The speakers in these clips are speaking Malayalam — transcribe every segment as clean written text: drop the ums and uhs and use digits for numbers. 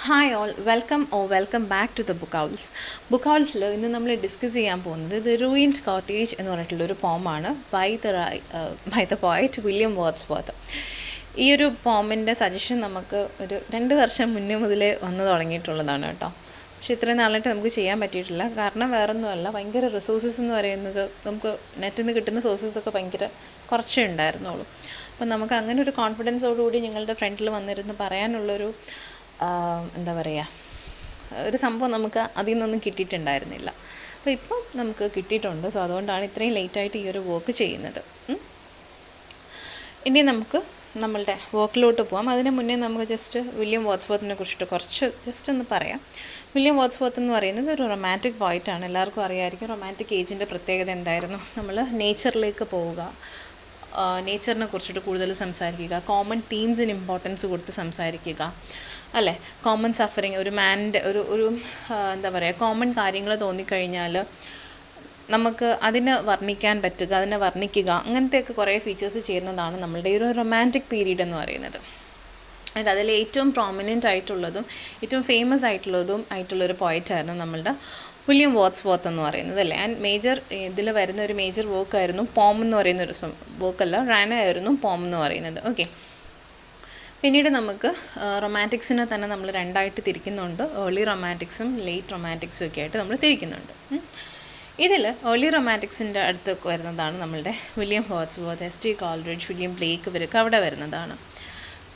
Hi all welcome back to the book howls. Book ഹൗൾസിൽ ഇന്ന് നമ്മൾ ഡിസ്കസ് ചെയ്യാൻ പോകുന്നത് ദ റൂയിൻഡ് കോട്ടേജ് എന്ന് പറഞ്ഞിട്ടുള്ളൊരു പോമാണ് by the poet William Wordsworth. ഈ ഒരു പോമിൻ്റെ സജഷൻ നമുക്ക് ഒരു 2 വർഷം മുന്നേ മുതലേ വന്നു തുടങ്ങിയിട്ടുള്ളതാണ് കേട്ടോ. പക്ഷേ ഇത്രയും നാളായിട്ട് നമുക്ക് ചെയ്യാൻ പറ്റിയിട്ടില്ല. കാരണം വേറൊന്നുമല്ല, ഭയങ്കര റിസോഴ്സസ് എന്ന് പറയുന്നത് നമുക്ക് നെറ്റിൽ നിന്ന് കിട്ടുന്ന സോഴ്സസൊക്കെ ഭയങ്കര കുറച്ചേ ഉണ്ടായിരുന്നുള്ളൂ. അപ്പം നമുക്ക് അങ്ങനെ ഒരു കോൺഫിഡൻസോടുകൂടി ഞങ്ങളുടെ ഫ്രണ്ടിൽ വന്നിരുന്ന് പറയാനുള്ളൊരു എന്താ പറയുക, ഒരു സംഭവം നമുക്ക് അതിൽ നിന്നൊന്നും കിട്ടിയിട്ടുണ്ടായിരുന്നില്ല. അപ്പോൾ ഇപ്പം നമുക്ക് കിട്ടിയിട്ടുണ്ട്. സോ അതുകൊണ്ടാണ് ഇത്രയും ലേറ്റായിട്ട് ഈ ഒരു വർക്ക് ചെയ്യുന്നത്. ഇനി നമുക്ക് നമ്മളുടെ വർക്കിലോട്ട് പോകാം. അതിന് മുന്നേ നമുക്ക് ജസ്റ്റ് വില്യം വേർഡ്സ്വർത്തിനെ കുറിച്ചിട്ട് കുറച്ച് ജസ്റ്റ് ഒന്ന് പറയാം. വില്യം വേർഡ്സ്വർത്ത് എന്ന് പറയുന്നത് ഒരു റൊമാൻറ്റിക് പോയിറ്റാണ്. എല്ലാവർക്കും അറിയാമായിരിക്കും റൊമാൻറ്റിക് ഏജിൻ്റെ പ്രത്യേകത എന്തായിരുന്നു. നമ്മൾ നേച്ചറിലേക്ക് പോവുക, നേച്ചറിനെ കുറിച്ചിട്ട് കൂടുതൽ സംസാരിക്കുക, കോമൺ തീംസിന് ഇമ്പോർട്ടൻസ് കൊടുത്ത് സംസാരിക്കുക, അല്ലേ? കോമൺ സഫറിങ്, ഒരു മാനിൻ്റെ ഒരു എന്താ പറയുക, കോമൺ കാര്യങ്ങൾ തോന്നിക്കഴിഞ്ഞാൽ നമുക്ക് അതിനെ വർണ്ണിക്കാൻ പറ്റുക, അതിനെ വർണ്ണിക്കുക, അങ്ങനത്തെയൊക്കെ കുറേ ഫീച്ചേഴ്സ് ചെയ്യുന്നതാണ് നമ്മളുടെ ഈ ഒരു റൊമാൻറ്റിക് പീരീഡ് എന്ന് പറയുന്നത്. ആൻഡ് അതിൽ ഏറ്റവും പ്രോമിനൻ്റ് ആയിട്ടുള്ളതും ഏറ്റവും ഫേമസ് ആയിട്ടുള്ളൊരു പോയിറ്റായിരുന്നു നമ്മളുടെ വില്യം വേർഡ്സ്വർത്ത് എന്ന് പറയുന്നത്, അല്ലേ? ആൻഡ് മേജർ ഇതിൽ വരുന്ന ഒരു മേജർ വർക്കായിരുന്നു പോം എന്ന് പറയുന്നൊരു വർക്കല്ല, റാന ആയിരുന്നു പോം എന്ന് പറയുന്നത്. ഓക്കെ, പിന്നീട് നമുക്ക് റൊമാൻറ്റിക്സിനെ തന്നെ നമ്മൾ രണ്ടായിട്ട് തിരിക്കുന്നുണ്ട്. ഏർലി റൊമാൻറ്റിക്സും ലേറ്റ് റൊമാൻറ്റിക്സും ഒക്കെ ആയിട്ട് നമ്മൾ തിരിക്കുന്നുണ്ട്. ഇതിൽ ഏർലി റൊമാൻറ്റിക്സിൻ്റെ അടുത്ത് വരുന്നതാണ് നമ്മളുടെ William Wordsworth, S T Coleridge, William Blake, ഇവരൊക്കെ അവിടെ വരുന്നതാണ്.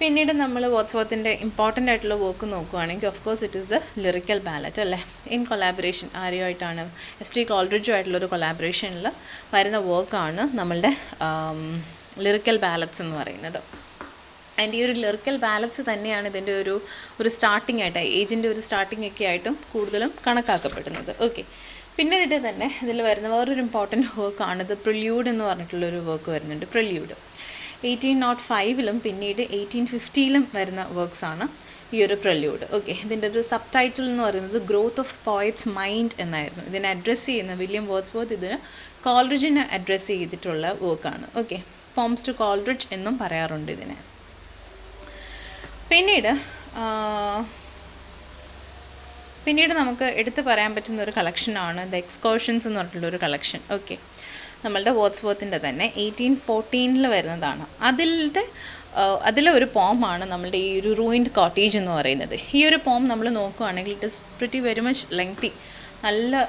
പിന്നീട് നമ്മൾ വേർഡ്സ്വർത്തിൻ്റെ ഇമ്പോർട്ടൻ്റ് ആയിട്ടുള്ള വർക്ക് നോക്കുകയാണെങ്കിൽ of course it is the lyrical ballad, അല്ലേ? ഇൻ കൊളാബറേഷൻ ആരുമായിട്ടാണ്? എസ് ടി കോൾറിഡ്ജുമായിട്ടുള്ളൊരു കൊളാബറേഷനിൽ വരുന്ന വർക്കാണ് നമ്മളുടെ ലിറിക്കൽ ബാലറ്റ്സ് എന്ന് പറയുന്നത്. ആൻഡ് ഈ ഒരു ലിറിക്കൽ ബാലറ്റ്സ് തന്നെയാണ് ഇതിൻ്റെ ഒരു സ്റ്റാർട്ടിംഗ് ആയിട്ട്, ഏജിൻ്റെ ഒരു സ്റ്റാർട്ടിംഗ് ഒക്കെ ആയിട്ടും കൂടുതലും കണക്കാക്കപ്പെടുന്നത്. ഓക്കെ, പിന്നെ ഇതിൻ്റെ തന്നെ ഇതിൽ വരുന്ന വേറൊരു ഇമ്പോർട്ടൻറ്റ് വർക്കാണ് ഇത് പ്രില്യൂഡ് എന്ന് പറഞ്ഞിട്ടുള്ളൊരു വർക്ക് വരുന്നുണ്ട്. പ്രില്യൂഡ് 1805 പിന്നീട് 1850 വരുന്ന വർക്ക്സാണ് ഈ ഒരു പ്രില്യൂഡ്. ഓക്കെ, ഇതിൻ്റെ ഒരു സബ് ടൈറ്റിൽ എന്ന് പറയുന്നത് ഗ്രോത്ത് ഓഫ് പോയറ്റ്സ് മൈൻഡ് എന്നായിരുന്നു. ഇതിനെ അഡ്രസ്സ് ചെയ്യുന്ന വില്യം വേർഡ്സ്വർത്ത് ഇതിന് കോൾറിഡ്ജിനെ അഡ്രസ്സ് ചെയ്തിട്ടുള്ള വർക്കാണ്. ഓക്കെ, പോംസ് ടു കോൾറിഡ്ജ് എന്നും പറയാറുണ്ട് ഇതിനെ. പിന്നീട് നമുക്ക് എടുത്തു പറയാൻ പറ്റുന്ന ഒരു കളക്ഷനാണ് ദ എക്സ്കർഷൻസ് എന്ന് പറഞ്ഞിട്ടുള്ളൊരു കളക്ഷൻ. ഓക്കെ, നമ്മളുടെ വേർഡ്സ്വർത്തിൻ്റെ തന്നെ 1814 വരുന്നതാണ്. അതിലെ ഒരു പോമാണ് നമ്മളുടെ ഈ ഒരു റൂയിൻഡ് കോട്ടേജ് എന്ന് പറയുന്നത്. ഈ ഒരു പോം നമ്മൾ നോക്കുകയാണെങ്കിൽ it is pretty very much lengthy, നല്ല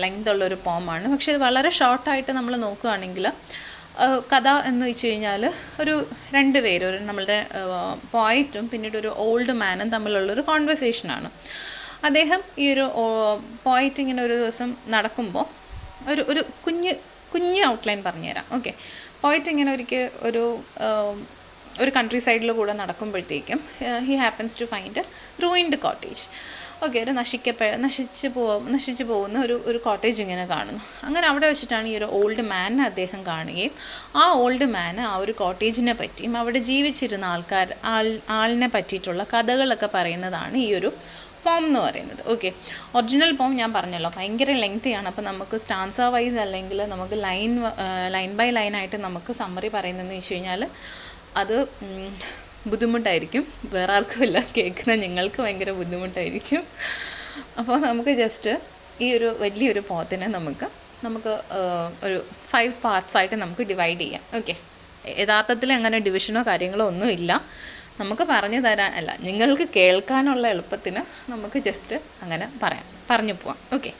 ലെങ്ത് ഉള്ളൊരു പോമാണ്. പക്ഷേ ഇത് വളരെ ഷോർട്ടായിട്ട് നമ്മൾ നോക്കുകയാണെങ്കിൽ കഥ എന്ന് വെച്ച് കഴിഞ്ഞാൽ ഒരു 2 പേര്, ഒരു നമ്മളുടെ പോയറ്റും പിന്നീട് ഒരു ഓൾഡ് മാനും തമ്മിലുള്ളൊരു കോൺവെർസേഷനാണ്. അദ്ദേഹം ഈ ഒരു പോയറ്റ് ഇങ്ങനെ ഒരു ദിവസം നടക്കുമ്പോൾ ഒരു കുഞ്ഞ് ഔട്ട്ലൈൻ പറഞ്ഞുതരാം. ഓക്കെ, പോയറ്റ് ഇങ്ങനെ ഒരു കൺട്രി സൈഡിൽ കൂടെ നടക്കുമ്പോഴത്തേക്കും he happens to find ruined cottage. Okay, ഒരു നശിച്ചു പോകുന്ന ഒരു കോട്ടേജ് ഇങ്ങനെ കാണുന്നു. അങ്ങനെ അവിടെ വെച്ചിട്ടാണ് ഈ ഒരു ഓൾഡ് മാനെ അദ്ദേഹം കാണുകയും ആ ഓൾഡ് മാന് ആ ഒരു കോട്ടേജിനെ പറ്റിയും അവിടെ ജീവിച്ചിരുന്ന ആളിനെ പറ്റിയിട്ടുള്ള കഥകളൊക്കെ പറയുന്നതാണ് ഈ ഒരു പോം എന്ന് പറയുന്നത്. ഓക്കെ, ഒറിജിനൽ പോം ഞാൻ പറഞ്ഞല്ലോ ഭയങ്കര ലെങ്തിയാണ്. അപ്പോൾ നമുക്ക് സ്റ്റാൻസ വൈസ് അല്ലെങ്കിൽ നമുക്ക് ലൈൻ ബൈ ലൈനായിട്ട് നമുക്ക് സമ്മറി പറയുന്നതെന്ന് വെച്ച് കഴിഞ്ഞാൽ അത് ബുദ്ധിമുട്ടായിരിക്കും, വേറെ ആർക്കുമില്ല, കേൾക്കുന്ന ഞങ്ങൾക്ക് ഭയങ്കര ബുദ്ധിമുട്ടായിരിക്കും. അപ്പോൾ നമുക്ക് ജസ്റ്റ് ഈ ഒരു വലിയൊരു പോത്തിനെ നമുക്ക് ഒരു 5 പാർട്സായിട്ട് നമുക്ക് ഡിവൈഡ് ചെയ്യാം. ഓക്കെ, യഥാർത്ഥത്തിൽ അങ്ങനെ ഡിവിഷനോ കാര്യങ്ങളോ ഒന്നും ഇല്ല, നമുക്ക് പറഞ്ഞു തരാനല്ല, നിങ്ങൾക്ക് കേൾക്കാനുള്ള എളുപ്പത്തിന് നമുക്ക് ജസ്റ്റ് അങ്ങനെ പറഞ്ഞു പോവാം. ഓക്കെ,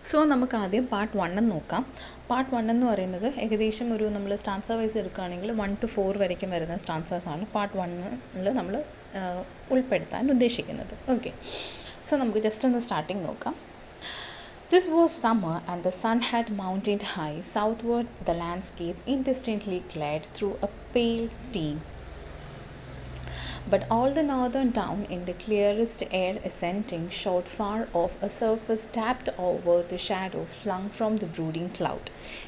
സോ നമുക്ക് ആദ്യം പാർട്ട് 1 നോക്കാം. പാർട്ട് 1 എന്ന് പറയുന്നത് ഏകദേശം നമ്മൾ സ്റ്റാൻസ വൈസ് എടുക്കുകയാണെങ്കിൽ 1 to 4 വരയ്ക്കും വരുന്ന സ്റ്റാൻസാണ് പാർട്ട് 1 നമ്മൾ ഉൾപ്പെടുത്താൻ ഉദ്ദേശിക്കുന്നത്. ഓക്കെ, സോ നമുക്ക് ജസ്റ്റ് ഒന്ന് സ്റ്റാർട്ടിങ് നോക്കാം. This was summer and the sun had mounted high. Southward the landscape indistinctly glared through a pale steam. But all the northern town in the clearest air ascending showed far off a surface tapped over the shadow flung from the brooding cloud.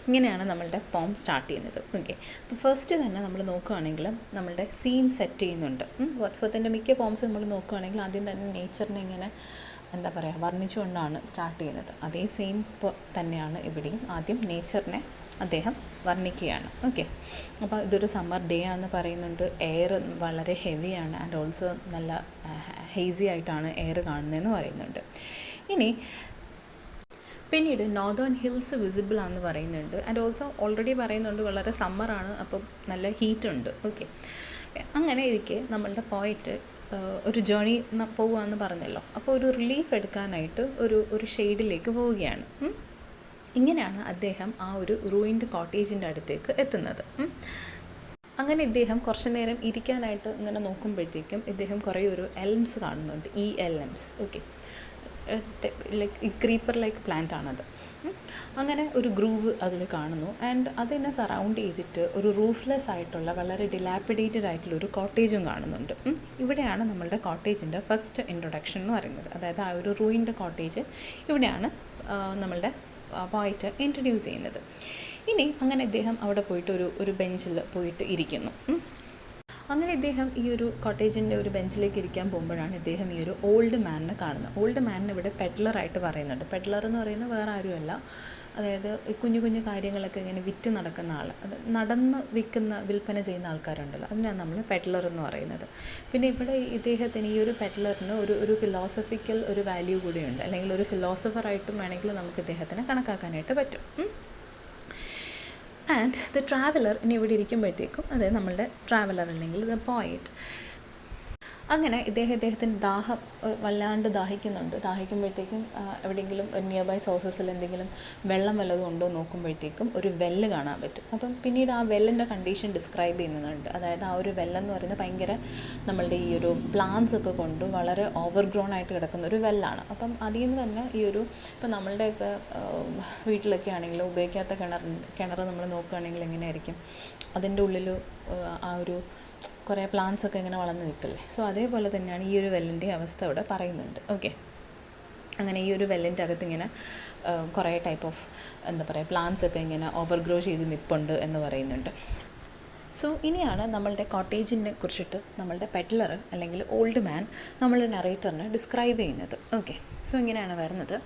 ഇങ്ങനെയാണ് നമ്മളുടെ പോം സ്റ്റാർട്ട് ചെയ്യുന്നത്. ഓക്കെ, അപ്പോൾ ഫസ്റ്റ് തന്നെ നമ്മൾ നോക്കുകയാണെങ്കിൽ നമ്മളുടെ സീൻ സെറ്റ് ചെയ്യുന്നുണ്ട്. വേർഡ്സ്വർത്തിൻ്റെ മിക്ക പോംസ് നമ്മൾ നോക്കുകയാണെങ്കിൽ ആദ്യം തന്നെ നേച്ചറിനെ ഇങ്ങനെ എന്താ പറയുക വർണ്ണിച്ചുകൊണ്ടാണ് സ്റ്റാർട്ട് ചെയ്യുന്നത്. അതേ സെയിം തന്നെയാണ് ഇവിടെയും. ആദ്യം നേച്ചറിനെ അദ്ദേഹം വർണ്ണിക്കുകയാണ്. ഓക്കെ, അപ്പോൾ ഇതൊരു സമ്മർ ഡേ ആണെന്ന് പറയുന്നുണ്ട്. എയർ വളരെ ഹെവിയാണ് ആൻഡ് ഓൾസോ നല്ല ഹേസി ആയിട്ടാണ് എയർ കാണുന്നതെന്ന് പറയുന്നുണ്ട്. ഇനി പിന്നീട് നോർത്തേൺ ഹിൽസ് വിസിബിൾ ആണെന്ന് പറയുന്നുണ്ട്. ആൻഡ് ഓൾസോ ഓൾറെഡി പറയുന്നുണ്ട് വളരെ സമ്മറാണ്, അപ്പം നല്ല ഹീറ്റുണ്ട്. ഓക്കെ, അങ്ങനെ ഇരിക്കെ നമ്മളുടെ പോയിറ്റ് ഒരു ജേണി പോവുകയെന്ന് പറഞ്ഞല്ലോ. അപ്പോൾ ഒരു റിലീഫ് എടുക്കാനായിട്ട് ഒരു ഷെയ്ഡിലേക്ക് പോവുകയാണ്. ഇങ്ങനെയാണ് അദ്ദേഹം ആ ഒരു റൂയിൻഡ് കോട്ടേജിൻ്റെ അടുത്തേക്ക് എത്തുന്നത്. അങ്ങനെ ഇദ്ദേഹം കുറച്ച് നേരം ഇരിക്കാനായിട്ട് ഇങ്ങനെ നോക്കുമ്പോഴത്തേക്കും ഇദ്ദേഹം കുറേ ഒരു എൽംസ് കാണുന്നുണ്ട്. ELMs. Okay, like creeper like plant ആണത്. അങ്ങനെ ഒരു ഗ്രൂവ് അതിൽ കാണുന്നു. ആൻഡ് അതിനെ സറൗണ്ട് ചെയ്തിട്ട് ഒരു റൂഫ്ലെസ് ആയിട്ടുള്ള വളരെ ഡിലാപ്പിഡേറ്റഡ് ആയിട്ടുള്ള ഒരു കോട്ടേജും കാണുന്നുണ്ട്. ഇവിടെയാണ് നമ്മളുടെ കോട്ടേജിൻ്റെ ഫസ്റ്റ് ഇൻട്രൊഡക്ഷൻ എന്ന് പറയുന്നത്. അതായത് ആ ഒരു റൂയിൻഡ് കോട്ടേജ് ഇവിടെയാണ് നമ്മളുടെ പോയിറ്റ് ഇൻട്രൊഡ്യൂസ് ചെയ്യുന്നത്. ഇനി അങ്ങനെ ഇദ്ദേഹം അവിടെ പോയിട്ട് ഒരു ബെഞ്ചിൽ പോയിട്ട് ഇരിക്കുന്നു. അങ്ങനെ ഇദ്ദേഹം ഈ ഒരു കോട്ടേജിൻ്റെ ഒരു ബെഞ്ചിലേക്ക് ഇരിക്കാൻ പോകുമ്പോഴാണ് ഇദ്ദേഹം ഈ ഒരു ഓൾഡ് മാനിനെ കാണുന്നത്. ഓൾഡ് മാനിനെ ഇവിടെ പെഡ്ലറായിട്ട് പറയുന്നുണ്ട്. പെഡ്ലർ എന്ന് പറയുന്നത് വേറെ ആരുമല്ല, അതായത് കുഞ്ഞു കുഞ്ഞു കാര്യങ്ങളൊക്കെ ഇങ്ങനെ വിറ്റ് നടക്കുന്ന ആൾ, അത് നടന്ന് വിൽപ്പന ചെയ്യുന്ന ആൾക്കാരുണ്ടല്ലോ, അതിനാണ് നമ്മൾ പെഡ്ലർ എന്ന് പറയുന്നത്. പിന്നെ ഇവിടെ ഇദ്ദേഹത്തിന് ഈ ഒരു പെഡ്ലറിന് ഒരു ഫിലോസഫിക്കൽ ഒരു വാല്യൂ കൂടിയുണ്ട്, അല്ലെങ്കിൽ ഒരു ഫിലോസഫറായിട്ടും വേണമെങ്കിൽ നമുക്ക് ഇദ്ദേഹത്തിനെ കണക്കാക്കാനായിട്ട് പറ്റും. ആൻഡ് ദ ട്രാവലർ ഇനി ഇവിടെ ഇരിക്കുമ്പോഴത്തേക്കും അത് നമ്മളുടെ ട്രാവലർ അല്ലെങ്കിൽ ദ പോയിറ്റ്. അങ്ങനെ ഇദ്ദേഹത്തിന് വല്ലാണ്ട് ദാഹിക്കുമ്പോഴത്തേക്കും എവിടെയെങ്കിലും നിയർ ബൈ സോഴ്സസിൽ എന്തെങ്കിലും വെള്ളം വല്ലതും ഉണ്ടോ നോക്കുമ്പോഴത്തേക്കും ഒരു വെല്ല് കാണാൻ പറ്റും. അപ്പം പിന്നീട് ആ വെല്ലിൻ്റെ കണ്ടീഷൻ ഡിസ്ക്രൈബ് ചെയ്യുന്നുണ്ട്. അതായത് ആ ഒരു വെല്ലെന്ന് പറയുന്നത് ഭയങ്കര നമ്മളുടെ ഈ ഒരു പ്ലാന്റ്സ് ഒക്കെ കൊണ്ട് വളരെ ഓവർഗ്രോൺ ആയിട്ട് കിടക്കുന്ന ഒരു വെല്ലാണ്. അപ്പം അതിൽ നിന്ന് തന്നെ ഈ ഒരു ഇപ്പം നമ്മളുടെയൊക്കെ വീട്ടിലൊക്കെ ആണെങ്കിലും ഉപയോഗിക്കാത്ത കിണർ നമ്മൾ നോക്കുകയാണെങ്കിൽ എങ്ങനെയായിരിക്കും, അതിൻ്റെ ഉള്ളിൽ ആ ഒരു കുറേ പ്ലാന്റ്സ് ഒക്കെ ഇങ്ങനെ വളർന്ന് നിൽക്കില്ലേ. സോ അതേപോലെ തന്നെയാണ് ഈ ഒരു വെല്ലിൻ്റെ അവസ്ഥ ഇവിടെ പറയുന്നുണ്ട്. ഓക്കെ, അങ്ങനെ ഈ ഒരു വെല്ലിൻ്റെ അകത്ത് ഇങ്ങനെ കുറേ ടൈപ്പ് ഓഫ് പ്ലാന്റ്സ് ഒക്കെ ഇങ്ങനെ ഓവർഗ്രോ ചെയ്ത് നിൽപ്പുണ്ട് എന്ന് പറയുന്നുണ്ട്. സോ ഇനിയാണ് നമ്മളുടെ കോട്ടേജിനെ കുറിച്ചിട്ട് നമ്മളുടെ പെഡ്ലർ അല്ലെങ്കിൽ ഓൾഡ് മാൻ നമ്മളുടെ നറേറ്ററിനെ ഡിസ്ക്രൈബ് ചെയ്യുന്നത്. ഓക്കെ, സോ ഇങ്ങനെയാണ് വരുന്നത്.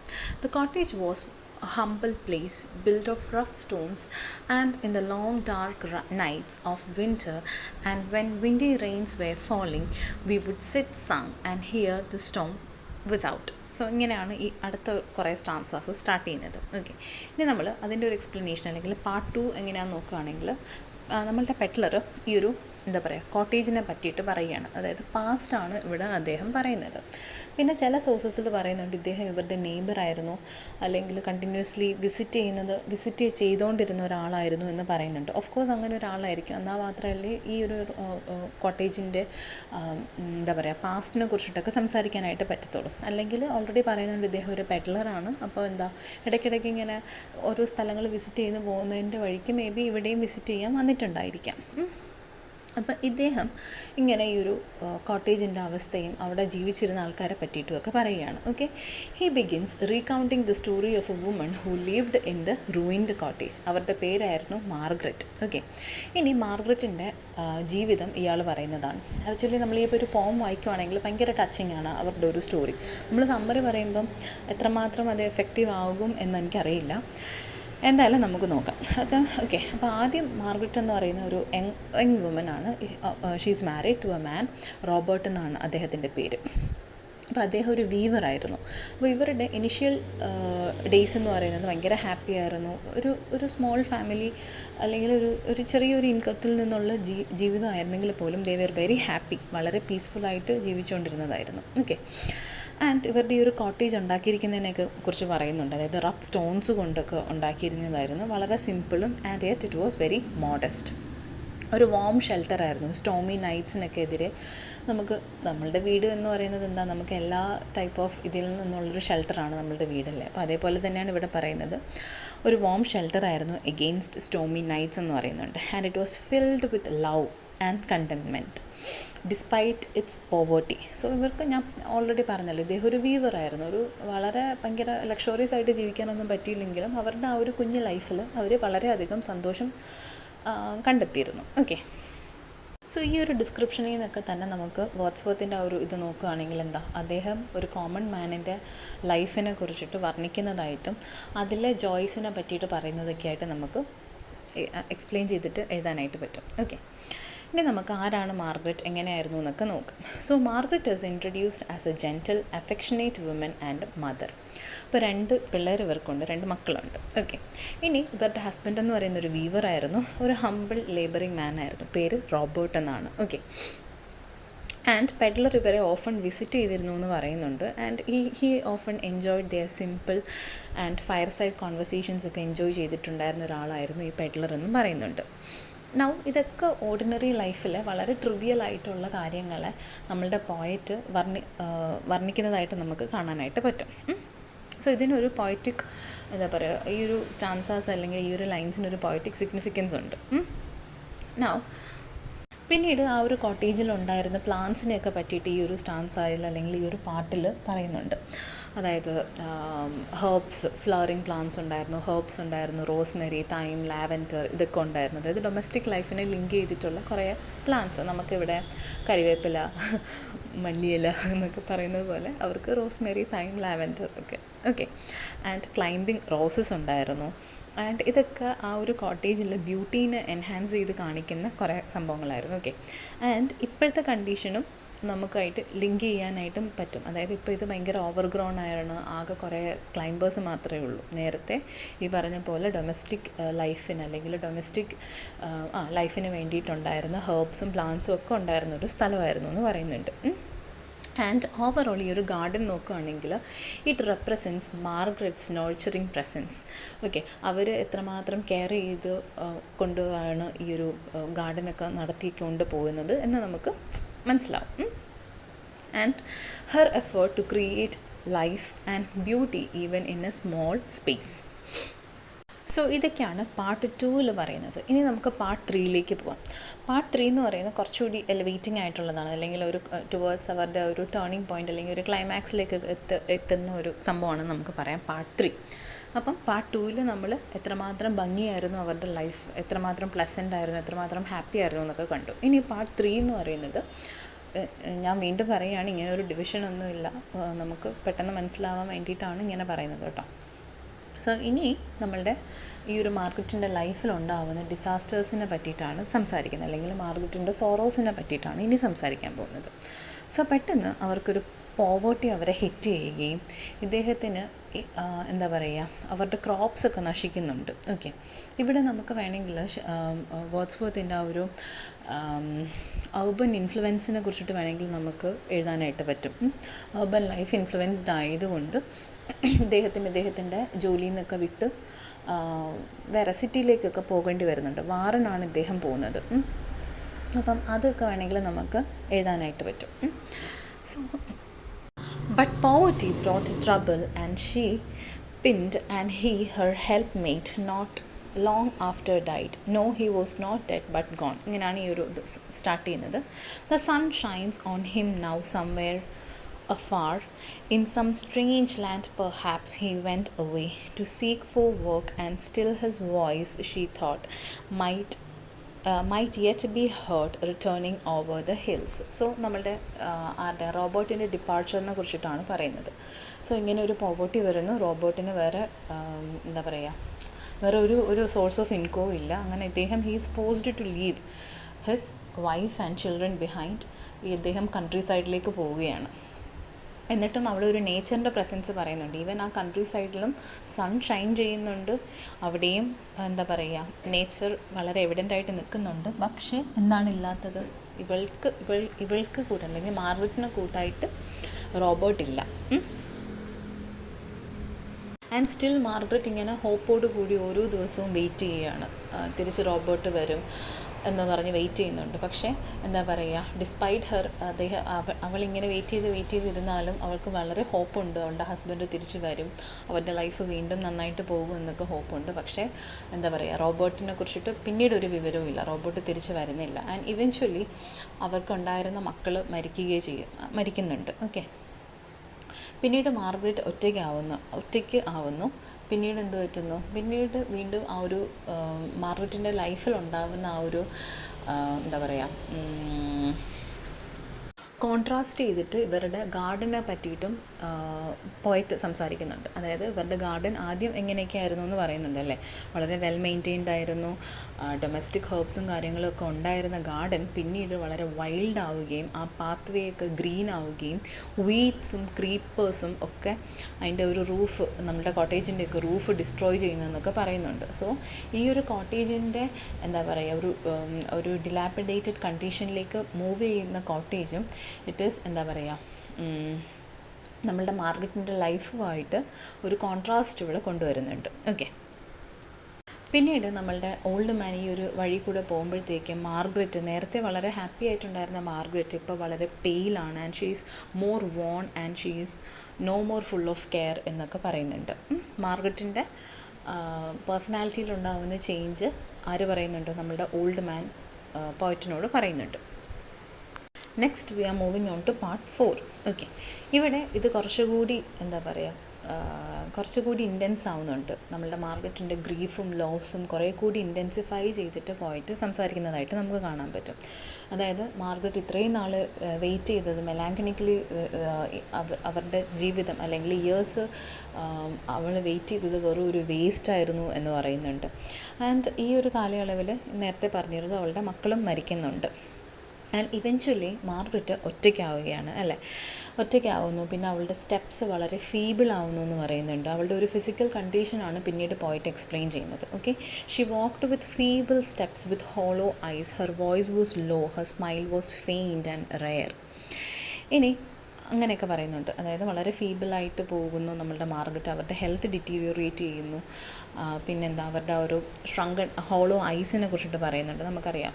The cottage was a humble place built of rough stones, and in the long dark nights of winter and when windy rains were falling, we would sit sung and hear the storm without. So ഇങ്ങനെയാണ് ഈ അടുത്ത കുറേ സ്റ്റാൻസാസ് സ്റ്റാർട്ട് ചെയ്യുന്നത്. ഓക്കെ, ഇനി നമ്മൾ അതിൻ്റെ ഒരു എക്സ്പ്ലനേഷൻ അല്ലെങ്കിൽ പാർട്ട് 2 എങ്ങനെയാണെന്ന് നോക്കുകയാണെങ്കിൽ നമ്മളുടെ പെഡ്ലർ ഈ ഒരു കോട്ടേജിനെ പറ്റിയിട്ട് പറയുകയാണ്. അതായത് പാസ്റ്റാണ് ഇവിടെ അദ്ദേഹം പറയുന്നത്. പിന്നെ ചില സോഴ്സസിൽ പറയുന്നുണ്ട് ഇദ്ദേഹം ഇവരുടെ നെയ്ബറായിരുന്നു, അല്ലെങ്കിൽ കണ്ടിന്യൂസ്ലി വിസിറ്റ് ചെയ്തുകൊണ്ടിരുന്ന ഒരാളായിരുന്നു എന്ന് പറയുന്നുണ്ട്. ഓഫ് കോഴ്സ് അങ്ങനെ ഒരാളായിരിക്കും, എന്നാൽ മാത്രമല്ലേ ഈ ഒരു കോട്ടേജിൻ്റെ പാസ്റ്റിനെ കുറിച്ചിട്ടൊക്കെ സംസാരിക്കാനായിട്ട് പറ്റത്തുള്ളൂ. അല്ലെങ്കിൽ ഓൾറെഡി പറയുന്നുണ്ട് ഇദ്ദേഹം ഒരു പെഡ്ലറാണ്. അപ്പോൾ ഇടയ്ക്കിടയ്ക്ക് ഇങ്ങനെ ഓരോ സ്ഥലങ്ങൾ വിസിറ്റ് ചെയ്ത് പോകുന്നതിൻ്റെ വഴിക്ക് മേ ബി ഇവിടെയും വിസിറ്റ് ചെയ്യാൻ വന്നിട്ടുണ്ടായിരിക്കാം. അപ്പം ഇദ്ദേഹം ഇങ്ങനെ ഈ ഒരു കോട്ടേജിൻ്റെ അവസ്ഥയും അവിടെ ജീവിച്ചിരുന്ന ആൾക്കാരെ പറ്റിയിട്ടുമൊക്കെ പറയുകയാണ്. Okay, he begins recounting the story of A woman who lived in the ruined cottage. അവരുടെ പേരായിരുന്നു മാർഗ്രറ്റ്. ഓക്കെ, ഇനി മാർഗ്രറ്റിൻ്റെ ജീവിതം ഇയാൾ പറയുന്നതാണ്. ആക്ച്വലി നമ്മൾ ഈ ഒരു പോം വായിക്കുവാണെങ്കിൽ ഭയങ്കര ടച്ചിങ് ആണ് അവരുടെ ഒരു സ്റ്റോറി. നമ്മൾ സമ്മറി പറയുമ്പം എത്രമാത്രം അത് എഫക്റ്റീവ് ആകും എന്ന് എനിക്കറിയില്ല. എന്തായാലും നമുക്ക് നോക്കാം. ഓക്കെ, അപ്പോൾ ആദ്യം മാർഗരറ്റ് എന്ന് പറയുന്ന ഒരു യങ് വുമനാണ്. She's married to a man, Robert എന്നാണ് അദ്ദേഹത്തിൻ്റെ പേര്. അപ്പോൾ അദ്ദേഹം ഒരു വീവറായിരുന്നു. അപ്പോൾ ഇവരുടെ ഇനിഷ്യൽ ഡേയ്സ് എന്ന് പറയുന്നത് ഭയങ്കര ഹാപ്പി ആയിരുന്നു. ഒരു സ്മോൾ ഫാമിലി അല്ലെങ്കിൽ ഒരു ചെറിയൊരു ഇൻകത്തിൽ നിന്നുള്ള ജീവിതമായിരുന്നെങ്കിൽ പോലും ദേ വെർ വെരി ഹാപ്പി, വളരെ പീസ്ഫുള്ളായിട്ട് ജീവിച്ചുകൊണ്ടിരുന്നതായിരുന്നു. ഓക്കെ, ആൻഡ് ഇവരുടെ ഈ ഒരു കോട്ടേജ് ഉണ്ടാക്കിയിരിക്കുന്നതിനൊക്കെ കുറിച്ച് പറയുന്നുണ്ട്. അതായത് റഫ് സ്റ്റോൺസ് കൊണ്ടൊക്കെ ഉണ്ടാക്കിയിരുന്നതായിരുന്നു. വളരെ സിമ്പിളും and yet it was very modest. ഒരു വാം ഷെൽട്ടറായിരുന്നു. സ്റ്റോമി നൈറ്റ്സിനൊക്കെ എതിരെ നമ്മളുടെ വീട് എന്ന് പറയുന്നത് എന്താ, നമുക്ക് എല്ലാ ടൈപ്പ് ഓഫ് ഇതിൽ നിന്നുള്ളൊരു ഷെൽട്ടറാണ് നമ്മളുടെ വീടല്ലേ. അപ്പോൾ അതേപോലെ തന്നെയാണ് ഇവിടെ പറയുന്നത്. ഒരു വാം ഷെൽട്ടറായിരുന്നു എഗെയിൻസ്റ്റ് സ്റ്റോമി നൈറ്റ്സ് എന്ന് പറയുന്നുണ്ട്. And it was filled with love and containment despite it's poverty. So ഇവർക്ക് ഞാൻ ഓൾറെഡി പറഞ്ഞല്ലോ, ഇദ്ദേഹം ഒരു വീവറായിരുന്നു. വളരെ ഭയങ്കര ലക്ഷറിയസ് ആയിട്ട് ജീവിക്കാനൊന്നും പറ്റിയില്ലെങ്കിലും അവരുടെ ആ ഒരു കുഞ്ഞു ലൈഫിൽ അവർ വളരെയധികം സന്തോഷം കണ്ടെത്തിയിരുന്നു. ഓക്കെ, സോ ഈ ഒരു ഡിസ്ക്രിപ്ഷനിൽ നിന്നൊക്കെ തന്നെ നമുക്ക് വേർഡ്സ്വർത്തിൻ്റെ ആ ഒരു ഇത് നോക്കുകയാണെങ്കിൽ അദ്ദേഹം ഒരു കോമൺ മാനിൻ്റെ ലൈഫിനെ കുറിച്ചിട്ട് വർണ്ണിക്കുന്നതായിട്ടും അതിലെ ജോയ്സിനെ പറ്റിയിട്ട് പറയുന്നതൊക്കെ ആയിട്ട് നമുക്ക് എക്സ്പ്ലെയിൻ ചെയ്തിട്ട് എഴുതാനായിട്ട് പറ്റും. ഓക്കെ, ഇനി നമുക്ക് ആരാണ് മാർഗരറ്റ്, എങ്ങനെയായിരുന്നു എന്നൊക്കെ നോക്കാം. So Margaret is introduced as a gentle affectionate woman and mother. ഇപ്പോൾ 2 പിള്ളേർ ഇവർക്കുണ്ട്, 2 മക്കളുണ്ട്. ഓക്കെ, ഇനി ഇവരുടെ ഹസ്ബൻഡ് എന്ന് പറയുന്ന ഒരു വീവറായിരുന്നു, ഒരു ഹംബിൾ ലേബറിങ് മാൻ ആയിരുന്നു, പേര് റോബർട്ട് എന്നാണ്. ഓക്കെ, ആൻഡ് പെഡ്ലർ ഇവരെ ഓഫൺ വിസിറ്റ് ചെയ്തിരുന്നു എന്ന് പറയുന്നുണ്ട്. And he often enjoyed their simple and fire side conversations ഒക്കെ എൻജോയ് ചെയ്തിട്ടുണ്ടായിരുന്ന ഒരാളായിരുന്നു ഈ പെഡ്ലർ എന്നും പറയുന്നുണ്ട്. നൗ ഇതൊക്കെ ഓർഡിനറി ലൈഫിൽ വളരെ ട്രിവിയൽ ആയിട്ടുള്ള കാര്യങ്ങളെ നമ്മളുടെ പോയറ്റ് വർണ്ണിക്കുന്നതായിട്ട് നമുക്ക് കാണാനായിട്ട് പറ്റും. സോ ഇതിനൊരു പോയറ്റിക് എന്താ പറയുക, ഈ ഒരു സ്റ്റാൻസാസ് അല്ലെങ്കിൽ ഈ ഒരു ലൈൻസിനൊരു പോയറ്റിക് സിഗ്നിഫിക്കൻസ് ഉണ്ട്. നൗ പിന്നീട് ആ ഒരു കോട്ടേജിലുണ്ടായിരുന്ന പ്ലാന്റ്സിനെയൊക്കെ പറ്റിയിട്ട് ഈ ഒരു സ്റ്റാൻസായിൽ അല്ലെങ്കിൽ ഈ ഒരു പാട്ടിൽ പറയുന്നുണ്ട്. അതായത് ഹെർബ്സ്, ഫ്ലവറിങ് പ്ലാന്റ്സ് ഉണ്ടായിരുന്നു, ഹെർബ്സ് ഉണ്ടായിരുന്നു, റോസ്മെറി, തൈം, ലാവൻഡർ, ഇതൊക്കെ ഉണ്ടായിരുന്നു. അതായത് ഡൊമസ്റ്റിക് ലൈഫിനെ ലിങ്ക് ചെയ്തിട്ടുള്ള കുറേ പ്ലാന്റ്സ്. നമുക്കിവിടെ കരിവേപ്പില, മല്ലിയില എന്നൊക്കെ പറയുന്നത് പോലെ അവർക്ക് റോസ്മെറി, തൈം, ലാവൻഡർ ഒക്കെ. ഓക്കെ, ആൻഡ് ക്ലൈംബിങ് റോസസ് ഉണ്ടായിരുന്നു. ആൻഡ് ഇതൊക്കെ ആ ഒരു കോട്ടേജിൽ ബ്യൂട്ടീനെ എൻഹാൻസ് ചെയ്ത് കാണിക്കുന്ന കുറേ സംഭവങ്ങളായിരുന്നു. ഓക്കെ, ആൻഡ് ഇപ്പോഴത്തെ കണ്ടീഷനും നമുക്കായിട്ട് ലിങ്ക് ചെയ്യാനായിട്ടും പറ്റും. അതായത് ഇപ്പോൾ ഇത് ഭയങ്കര ഓവർഗ്രോൺ ആയിരുന്നു, ആകെ കുറേ ക്ലൈംബേഴ്സ് മാത്രമേ ഉള്ളൂ. നേരത്തെ ഈ പറഞ്ഞ പോലെ ഡൊമസ്റ്റിക് ലൈഫിന് അല്ലെങ്കിൽ ഡൊമസ്റ്റിക് ലൈഫിന് വേണ്ടിയിട്ടുണ്ടായിരുന്ന ഹെർബ്സും പ്ലാന്റ്സും ഒക്കെ ഉണ്ടായിരുന്ന ഒരു സ്ഥലമായിരുന്നു എന്ന് പറയുന്നുണ്ട്. ആൻഡ് ഓവറോൾ ഈ ഒരു ഗാർഡൻ നോക്കുകയാണെങ്കിൽ it represents Margaret's nurturing presence. Okay, അവർ എത്രമാത്രം കെയർ ചെയ്ത് കൊണ്ടുപോവാണ് ഈ ഒരു ഗാർഡനൊക്കെ നടത്തിക്കൊണ്ട് പോകുന്നത് എന്ന് നമുക്ക് മനസ്സിലാവും. And her effort to create life and beauty even in a small space. So ഇതൊക്കെയാണ് പാർട്ട് 2 പറയുന്നത്. ഇനി നമുക്ക് പാർട്ട് 3 പോവാം. പാർട്ട് 3 എന്ന് പറയുന്നത് കുറച്ചുകൂടി എലിവേറ്റിംഗ് ആയിട്ടുള്ളതാണ്, അല്ലെങ്കിൽ ഒരു ടുവേർഡ്സ് അവരുടെ ഒരു ടേണിംഗ് പോയിൻ്റ് അല്ലെങ്കിൽ ഒരു ക്ലൈമാക്സിലേക്ക് എത്തുന്ന ഒരു സംഭവമാണ് നമുക്ക് പറയാം പാർട്ട് 3. അപ്പം പാർട്ട് 2 നമ്മൾ എത്രമാത്രം ഭംഗിയായിരുന്നു അവരുടെ ലൈഫ്, എത്രമാത്രം പ്ലസൻ്റ് ആയിരുന്നു, എത്രമാത്രം ഹാപ്പി ആയിരുന്നു എന്നൊക്കെ കണ്ടു. ഇനി പാർട്ട് 3 എന്ന് പറയുന്നത്, ഞാൻ വീണ്ടും പറയുകയാണ്, ഇങ്ങനെ ഒരു ഡിവിഷനൊന്നുമില്ല, നമുക്ക് പെട്ടെന്ന് മനസ്സിലാവാൻ വേണ്ടിയിട്ടാണ് ഇങ്ങനെ പറയുന്നത് കേട്ടോ. സോ ഇനി നമ്മളുടെ ഈ ഒരു മാർഗരറ്റിൻ്റെ ലൈഫിലുണ്ടാവുന്ന ഡിസാസ്റ്റേഴ്സിനെ പറ്റിയിട്ടാണ് സംസാരിക്കുന്നത്, അല്ലെങ്കിൽ മാർഗരറ്റിൻ്റെ സോറോസിനെ പറ്റിയിട്ടാണ് ഇനി സംസാരിക്കാൻ പോകുന്നത്. സോ പെട്ടെന്ന് അവർക്കൊരു പോവേർട്ടി അവരെ ഹിറ്റ് ചെയ്യുകയും ഇദ്ദേഹത്തിന് എന്താ പറയുക, അവരുടെ ക്രോപ്സൊക്കെ നശിക്കുന്നുണ്ട്. ഓക്കെ, ഇവിടെ നമുക്ക് വേണമെങ്കിൽ വേർഡ്സ്വർത്തിൻ്റെ ആ ഒരു അർബൻ ഇൻഫ്ലുവൻസിനെ കുറിച്ചിട്ട് വേണമെങ്കിൽ നമുക്ക് എഴുതാനായിട്ട് പറ്റും. അർബൻ ലൈഫ് ഇൻഫ്ലുവൻസ്ഡ് ആയതുകൊണ്ട് ഇദ്ദേഹത്തിൻ്റെ ജോലിയിൽ നിന്നൊക്കെ വിട്ട് വേറെ സിറ്റിയിലേക്കൊക്കെ പോകേണ്ടി വരുന്നുണ്ട്. വാറനാണ് ഇദ്ദേഹം പോകുന്നത്. അപ്പം അതൊക്കെ വേണമെങ്കിൽ നമുക്ക് എഴുതാനായിട്ട് പറ്റും. So but poverty brought trouble and she pined and he her helpmate not long after died. No he was not dead but gone. ഇങ്ങനെയാണ് ഈ ഒരു സ്റ്റാർട്ട് ചെയ്യുന്നത്. The sun shines on him now somewhere afar, in some strange land perhaps he went away to seek for work, and still his voice, she thought, might yet be heard returning over the hills. So നമ്മളുടെ ആരുടെ റോബോട്ടിൻ്റെ ഡിപ്പാർച്ചറിനെ കുറിച്ചിട്ടാണ് പറയുന്നത്. സോ ഇങ്ങനെ ഒരു പോവർട്ടി വരുന്നു, റോബോട്ടിന് വേറെ എന്താ പറയുക, വേറെ ഒരു സോഴ്സ് ഓഫ് ഇൻകം ഇല്ല. അങ്ങനെ ഇദ്ദേഹം he's forced to leave his wife and children behind. ഇദ്ദേഹം കൺട്രി സൈഡിലേക്ക് പോവുകയാണ്. എന്നിട്ടും അവിടെ ഒരു നേച്ചറിൻ്റെ പ്രസൻസ് പറയുന്നുണ്ട്. ഈവൻ ആ കൺട്രി സൈഡിലും സൺ ഷൈൻ ചെയ്യുന്നുണ്ട്, അവിടെയും എന്താ പറയുക, നേച്ചർ വളരെ എവിഡൻ്റായിട്ട് നിൽക്കുന്നുണ്ട്. പക്ഷേ എന്താണ് ഇല്ലാത്തത്, ഇവൾക്ക് കൂട്ടം അല്ലെങ്കിൽ മാർഗരറ്റിന് കൂട്ടായിട്ട് റോബോട്ടില്ല. ആൻഡ് സ്റ്റിൽ മാർഗരറ്റ് ഇങ്ങനെ ഹോപ്പോട് കൂടി ഓരോ ദിവസവും വെയിറ്റ് ചെയ്യുകയാണ്, തിരിച്ച് റോബോട്ട് വരും എന്ന് പറഞ്ഞ് വെയിറ്റ് ചെയ്യുന്നുണ്ട്. പക്ഷേ എന്താ പറയുക, ഡിസ്പൈറ്റ് ഹെർ, അവളിങ്ങനെ വെയിറ്റ് ചെയ്തിരുന്നാലും അവൾക്ക് വളരെ ഹോപ്പുണ്ട്, അവളുടെ ഹസ്ബൻഡ് തിരിച്ചു വരും, അവരുടെ ലൈഫ് വീണ്ടും നന്നായിട്ട് പോകും എന്നൊക്കെ ഹോപ്പുണ്ട്. പക്ഷേ എന്താ പറയുക, റോബോട്ടിനെ കുറിച്ചിട്ട് പിന്നീട് ഒരു വിവരവും ഇല്ല, റോബോട്ട് തിരിച്ചു വരുന്നില്ല. ആൻഡ് ഇവൻച്വലി അവർക്കുണ്ടായിരുന്ന മക്കൾ മരിക്കുന്നുണ്ട്. ഓക്കെ, പിന്നീട് മാർഗരറ്റ് ഒറ്റയ്ക്ക് ആവുന്നു. പിന്നീട് എന്ത് പറ്റുന്നു, പിന്നീട് വീണ്ടും ആ ഒരു മാർഗരറ്റിൻ്റെ ലൈഫിലുണ്ടാകുന്ന ആ ഒരു എന്താ പറയുക, കോൺട്രാസ്റ്റ് ചെയ്തിട്ട് ഇവരുടെ ഗാർഡനെ പറ്റിയിട്ടും പോയിട്ട് സംസാരിക്കുന്നുണ്ട്. അതായത് ഇവരുടെ ഗാർഡൻ ആദ്യം എങ്ങനെയൊക്കെ ആയിരുന്നു എന്ന് പറയുന്നുണ്ട് അല്ലേ. വളരെ വെൽ മെയിൻറ്റെയിൻഡ് ആയിരുന്നു, ഡൊമസ്റ്റിക് ഹെർബ്സും കാര്യങ്ങളൊക്കെ ഉണ്ടായിരുന്ന ഗാർഡൻ പിന്നീട് വളരെ വൈൽഡ് ആവുകയും ആ പാത്ത് ഒക്കെ ഗ്രീൻ ആവുകയും വീഡ്സും ക്രീപ്പേഴ്സും ഒക്കെ അതിൻ്റെ ഒരു റൂഫ്, നമ്മുടെ കോട്ടേജിൻ്റെയൊക്കെ റൂഫ് ഡിസ്ട്രോയ് ചെയ്യുന്നതെന്നൊക്കെ പറയുന്നുണ്ട്. സോ ഈ ഒരു കോട്ടേജിൻ്റെ എന്താ പറയുക, ഒരു ഡിലാപ്പിഡേറ്റഡ് കണ്ടീഷനിലേക്ക് മൂവ് ചെയ്യുന്ന കോട്ടേജും ഇറ്റ് ഈസ് എന്താ പറയുക, നമ്മളുടെ മാർഗരറ്റിൻ്റെ ലൈഫുമായിട്ട് ഒരു കോൺട്രാസ്റ്റ് ഇവിടെ കൊണ്ടുവരുന്നുണ്ട്. ഓക്കെ, പിന്നീട് നമ്മളുടെ ഓൾഡ് മാൻ ഈ ഒരു വഴി കൂടെ പോകുമ്പോഴത്തേക്കും മാർഗരറ്റ്, നേരത്തെ വളരെ ഹാപ്പി ആയിട്ടുണ്ടായിരുന്ന മാർഗരറ്റ് ഇപ്പോൾ വളരെ പെയിലാണ്, and she is more worn and she is no more full of care എന്നൊക്കെ പറയുന്നുണ്ട്. മാർഗരറ്റിൻ്റെ പേഴ്സണാലിറ്റിയിലുണ്ടാകുന്ന ചേഞ്ച് ആര് പറയുന്നുണ്ട്? നമ്മളുടെ ഓൾഡ് മാൻ പോയിറ്റിനോട് പറയുന്നുണ്ട്. Next we are moving on to part 4. Okay, ഇവിടെ ഇത് കുറച്ചുകൂടി എന്താ പറയുക, കുറച്ചുകൂടി ഇൻറ്റൻസ് ആവുന്നുണ്ട്. നമ്മളുടെ മാർഗരറ്റിൻ്റെ ഗ്രീഫും ലോസും കുറേ കൂടി ഇൻറ്റൻസിഫൈ ചെയ്തിട്ട് പോയിട്ട് സംസാരിക്കുന്നതായിട്ട് നമുക്ക് കാണാൻ പറ്റും. അതായത് മാർഗരറ്റ് ഇത്രയും നാൾ വെയിറ്റ് ചെയ്തത്, മെലാങ്കണിക്കലി അവരുടെ ജീവിതം അല്ലെങ്കിൽ ഇയേഴ്സ് അവൾ വെയിറ്റ് ചെയ്തത് വെറും ഒരു വേസ്റ്റായിരുന്നു എന്ന് പറയുന്നുണ്ട്. ആൻഡ് ഈ ഒരു കാലയളവിൽ നേരത്തെ പറഞ്ഞിരുന്നു അവളുടെ മക്കളും മരിക്കുന്നുണ്ട്. ആൻഡ് ഇവൻച്വലി മാർഗരറ്റ് ഒറ്റയ്ക്കാവുകയാണ് അല്ലേ, ഒറ്റയ്ക്കാവുന്നു. പിന്നെ അവളുടെ സ്റ്റെപ്സ് വളരെ ഫീബിൾ ആവുന്നു എന്ന് പറയുന്നുണ്ട്. അവളുടെ ഒരു ഫിസിക്കൽ കണ്ടീഷനാണ് പിന്നീട് പോയിട്ട് എക്സ്പ്ലെയിൻ ചെയ്യുന്നത്. Okay, she walked with feeble steps with hollow eyes, her voice was low, her smile was faint and rare. ഇനി അങ്ങനെയൊക്കെ പറയുന്നുണ്ട്. അതായത് വളരെ ഫീബിളായിട്ട് പോകുന്നു നമ്മളുടെ മാർഗരറ്റ്, അവരുടെ ഹെൽത്ത് ഡിറ്റീരിയോറേറ്റ് ചെയ്യുന്നു. പിന്നെന്താ, അവരുടെ ഒരു ഷ്രങ്കൺ ഹോളോ ഐസിനെ കുറിച്ചിട്ട് പറയുന്നുണ്ട്. നമുക്കറിയാം,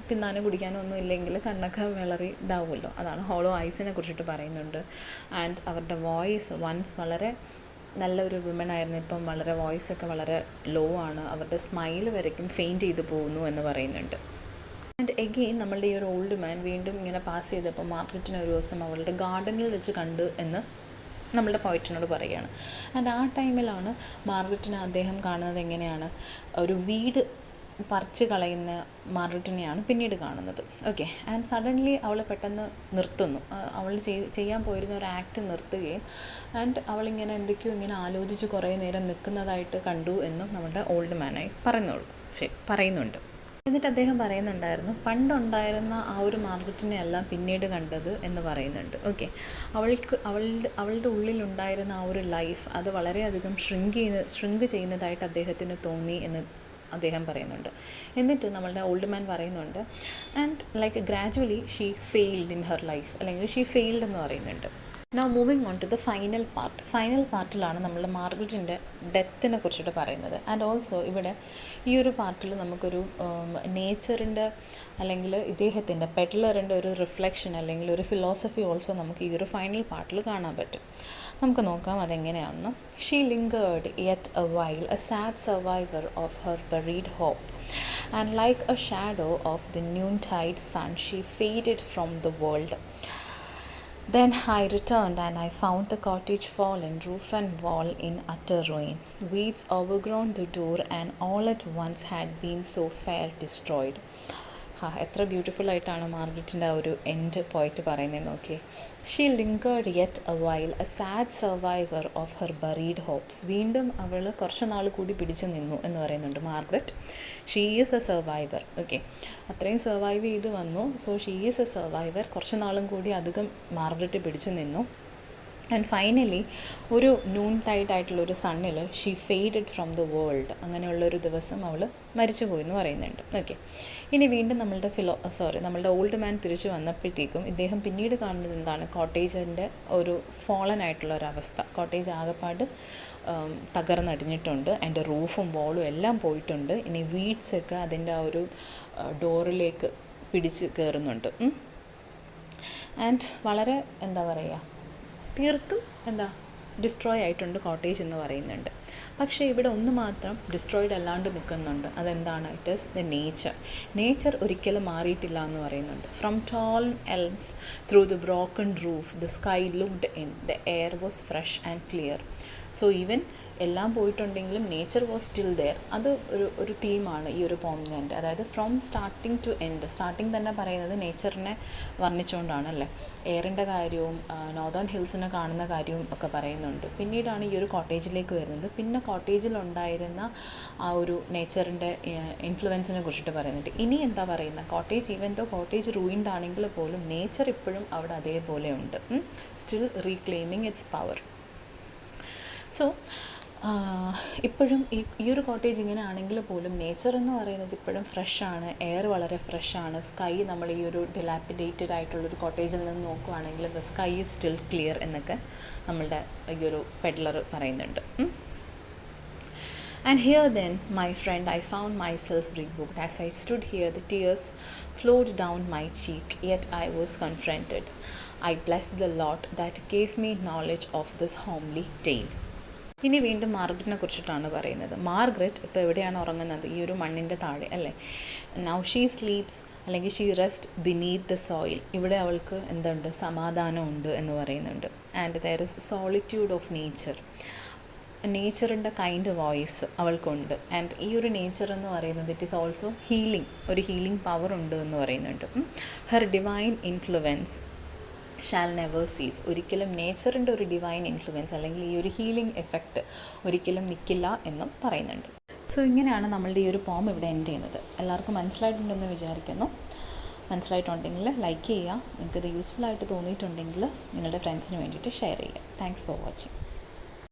തിന്നാനും കുടിക്കാനും ഒന്നും ഇല്ലെങ്കിൽ കണ്ണൊക്കെ വിളറി ഇതാവുമല്ലോ, അതാണ് ഹോളോ ഐസിനെ കുറിച്ചിട്ട് പറയുന്നുണ്ട്. ആൻഡ് അവരുടെ വോയിസ് വൺസ് വളരെ നല്ലൊരു വിമൻ ആയിരുന്നു, ഇപ്പം വളരെ വോയിസൊക്കെ വളരെ ലോ ആണ്, അവരുടെ സ്മൈൽ വരയ്ക്കും ഫെയിൻറ്റ് ചെയ്ത് പോകുന്നു എന്ന് പറയുന്നുണ്ട്. ആൻഡ് എഗെയിൻ നമ്മളുടെ ഈ ഒരു ഓൾഡ് മാൻ വീണ്ടും ഇങ്ങനെ പാസ് ചെയ്തപ്പോൾ മാർഗരറ്റിനെ ഒരു ദിവസം അവളുടെ ഗാർഡനിൽ വെച്ച് കണ്ടു എന്ന് നമ്മളുടെ പോയിറ്റിനോട് പറയുകയാണ്. ആൻഡ് ആ ടൈമിലാണ് മാർഗരറ്റിനെ അദ്ദേഹം കാണുന്നത് എങ്ങനെയാണ്, ഒരു വീട് പറിച്ച് കളയുന്ന മാർഗരറ്റിനെയാണ് പിന്നീട് കാണുന്നത്. ഓക്കെ, ആൻഡ് സഡൻലി അവൾ പെട്ടെന്ന് നിർത്തുന്നു, അവൾ ചെയ്യാൻ പോയിരുന്ന ഒരു ആക്ട് നിർത്തുകയും ആൻഡ് അവളിങ്ങനെ എന്തൊക്കെയോ ഇങ്ങനെ ആലോചിച്ച് കുറേ നേരം നിൽക്കുന്നതായിട്ട് കണ്ടു എന്നും നമ്മുടെ ഓൾഡ് മാനായി പറയുന്നുണ്ട്. എന്നിട്ട് അദ്ദേഹം പറയുന്നുണ്ടായിരുന്നു, പണ്ടുണ്ടായിരുന്ന ആ ഒരു മാർഗരറ്റിനെ അല്ല പിന്നീട് കണ്ടത് എന്ന് പറയുന്നുണ്ട്. ഓക്കെ, അവളുടെ ഉള്ളിലുണ്ടായിരുന്ന ആ ഒരു ലൈഫ് അത് വളരെയധികം ഷ്രിങ്ക് ചെയ്യുന്നതായിട്ട് അദ്ദേഹത്തിന് തോന്നി എന്ന് അദ്ദേഹം പറയുന്നുണ്ട്. എന്നിട്ട് നമ്മളുടെ ഓൾഡ് മാൻ പറയുന്നുണ്ട്, and like gradually she failed in her life, അല്ലെങ്കിൽ ഷീ ഫെയിൽഡ് എന്ന് പറയുന്നുണ്ട്. Now moving on to the final part. Final പാർട്ടിലാണ് നമ്മൾ മാർഗരറ്റിൻ്റെ ഡെത്തിനെ കുറിച്ചിട്ട് പറയുന്നത്. ആൻഡ് ഓൾസോ ഇവിടെ ഈ ഒരു പാർട്ടിൽ നമുക്കൊരു നേച്ചറിൻ്റെ അല്ലെങ്കിൽ ഇദ്ദേഹത്തിൻ്റെ പെഡ്ലറിൻ്റെ ഒരു റിഫ്ലക്ഷൻ അല്ലെങ്കിൽ ഒരു ഫിലോസഫി ഓൾസോ നമുക്ക് ഈ ഒരു ഫൈനൽ പാർട്ടിൽ കാണാൻ പറ്റും. നമുക്ക് നോക്കാം അതെങ്ങനെയാണെന്ന്. She lingered yet a while, a sad survivor of her buried hope, and like a shadow of the noontide sun she faded from the world. Then I returned and I found the cottage fallen, roof and wall in utter ruin. Weeds overgrown the door and all at once had been so fair destroyed. എത്ര ബ്യൂട്ടിഫുൾ ആയിട്ടാണ് മാർഗരറ്റിൻ്റെ ആ ഒരു എൻഡ് പോയിട്ട് പറയുന്നത് നോക്കി. She lingered yet a while, a sad survivor of her buried hopes. വീണ്ടും അവൾ കുറച്ച് നാൾ കൂടി പിടിച്ചു നിന്നു എന്ന് പറയുന്നുണ്ട് Margaret. She is a survivor. Okay, അത്രയും സർവൈവ് ചെയ്ത് വന്നു. So she is a survivor. കുറച്ച് നാളും കൂടി അധികം മാർഗരറ്റ് പിടിച്ചു നിന്നു. ആൻഡ് ഫൈനലി ഒരു നൂൺ ടൈഡ് ആയിട്ടുള്ളൊരു സണ്ണിൽ she faded from the world. അങ്ങനെയുള്ളൊരു ദിവസം അവൾ മരിച്ചു പോയി എന്ന് പറയുന്നുണ്ട്. ഓക്കെ, ഇനി വീണ്ടും നമ്മളുടെ ഓൾഡ് മാൻ തിരിച്ചു വന്നപ്പോഴത്തേക്കും ഇദ്ദേഹം പിന്നീട് കാണുന്നത് എന്താണ്, കോട്ടേജിൻ്റെ ഒരു ഫോളൻ ആയിട്ടുള്ള ഒരവസ്ഥ. കോട്ടേജ് ആകെപ്പാട് തകർന്നടിഞ്ഞിട്ടുണ്ട്, അതിൻ്റെ റൂഫും വോളും എല്ലാം പോയിട്ടുണ്ട്. ഇനി വീഡ്സൊക്കെ അതിൻ്റെ ആ ഒരു ഡോറിലേക്ക് പിടിച്ച് കയറുന്നുണ്ട്. ആൻഡ് വളരെ എന്താ പറയുക, തീർത്തും ഡിസ്ട്രോയ് ആയിട്ടുണ്ട് കോട്ടേജ് എന്ന് പറയുന്നുണ്ട്. പക്ഷേ ഇവിടെ ഒന്ന് മാത്രം ഡിസ്ട്രോയിഡ് അല്ലാണ്ട് നിൽക്കുന്നുണ്ട്. അതെന്താണ്? ഇറ്റ് ഈസ് ദ നേച്ചർ ഒരിക്കലും മാറിയിട്ടില്ല എന്ന് പറയുന്നുണ്ട്. From tall elms through the broken roof the sky looked in, the air was fresh and clear. So even എല്ലാം പോയിട്ടുണ്ടെങ്കിലും നേച്ചർ വാസ് സ്റ്റിൽ ദെയർ. അത് ഒരു തീമാണ് ഈ ഒരു പോമിൻ്റെ. അതായത് from starting to end. Starting തന്നെ പറയുന്നത് നേച്ചറിനെ വർണ്ണിച്ചുകൊണ്ടാണ് അല്ലേ. എയറിൻ്റെ കാര്യവും നോർത്തേൺ ഹിൽസിനെ കാണുന്ന കാര്യവും ഒക്കെ പറയുന്നുണ്ട്. പിന്നീടാണ് ഈ ഒരു കോട്ടേജിലേക്ക് വരുന്നത്. പിന്നെ കോട്ടേജിലുണ്ടായിരുന്ന ആ ഒരു നേച്ചറിൻ്റെ ഇൻഫ്ലുവൻസിനെ കുറിച്ചിട്ട് പറയുന്നുണ്ട്. ഇനി എന്താ പറയുന്നത്, cottage even though cottage ruined ആണെങ്കിൽ പോലും നേച്ചർ ഇപ്പോഴും അവിടെ അതേപോലെ ഉണ്ട്, still reclaiming its power. So ഇപ്പോഴും ഈ ഒരു കോട്ടേജ് ഇങ്ങനെ ആണെങ്കിൽ പോലും നേച്ചർ എന്ന് പറയുന്നത് ഇപ്പോഴും ഫ്രഷാണ്, എയർ വളരെ ഫ്രഷാണ്. സ്കൈ നമ്മൾ ഈ ഒരു ഡിലാപ്പിഡേറ്റഡ് ആയിട്ടുള്ളൊരു കോട്ടേജിൽ നിന്ന് നോക്കുകയാണെങ്കിൽ the sky is still clear എന്നൊക്കെ നമ്മളുടെ ഈ ഒരു പെഡ്ലർ പറയുന്നുണ്ട്. And here then, my friend, I found myself rebooked. As I stood here, the tears flowed down my cheek, yet I was confronted. I blessed the Lord that gave me knowledge of this homely tale. ഇനി വീണ്ടും മാർഗരറ്റിനെ കുറിച്ചിട്ടാണ് പറയുന്നത്. മാർഗരറ്റ് ഇപ്പോൾ എവിടെയാണ് ഉറങ്ങുന്നത്? ഈ ഒരു മണ്ണിൻ്റെ താഴെ അല്ലേ. നൗ ഷീ സ്ലീപ്സ് അല്ലെങ്കിൽ she rest beneath the soil. ഇവിടെ അവൾക്ക് എന്തുണ്ട്? സമാധാനമുണ്ട് എന്ന് പറയുന്നുണ്ട്. And there is solitude of nature. നേച്ചറിൻ്റെ കൈൻഡ് വോയിസ് അവൾക്കുണ്ട്. ആൻഡ് ഈ ഒരു നേച്ചർ എന്ന് പറയുന്നത് ഇറ്റ് ഈസ് ഓൾസോ ഹീലിംഗ്, ഒരു ഹീലിംഗ് പവർ ഉണ്ട് എന്ന് പറയുന്നുണ്ട്. Her divine influence shall never cease. ഒരിക്കലും നേച്ചറിൻ്റെ ഒരു ഡിവൈൻ ഇൻഫ്ലുവൻസ് അല്ലെങ്കിൽ ഈ ഒരു ഹീലിംഗ് എഫക്റ്റ് ഒരിക്കലും നിൽക്കില്ല എന്നും പറയുന്നുണ്ട്. സോ ഇങ്ങനെയാണ് നമ്മളുടെ ഈ ഒരു പോം ഇവിടെ എൻഡ് ചെയ്യുന്നത്. എല്ലാവർക്കും മനസ്സിലായിട്ടുണ്ടെന്ന് വിചാരിക്കുന്നു. മനസ്സിലായിട്ടുണ്ടെങ്കിൽ ലൈക്ക് ചെയ്യുക. നിങ്ങൾക്കിത് യൂസ്ഫുൾ ആയിട്ട് തോന്നിയിട്ടുണ്ടെങ്കിൽ നിങ്ങളുടെ ഫ്രണ്ട്സിന് വേണ്ടിയിട്ട് ഷെയർ ചെയ്യുക. Thanks for watching.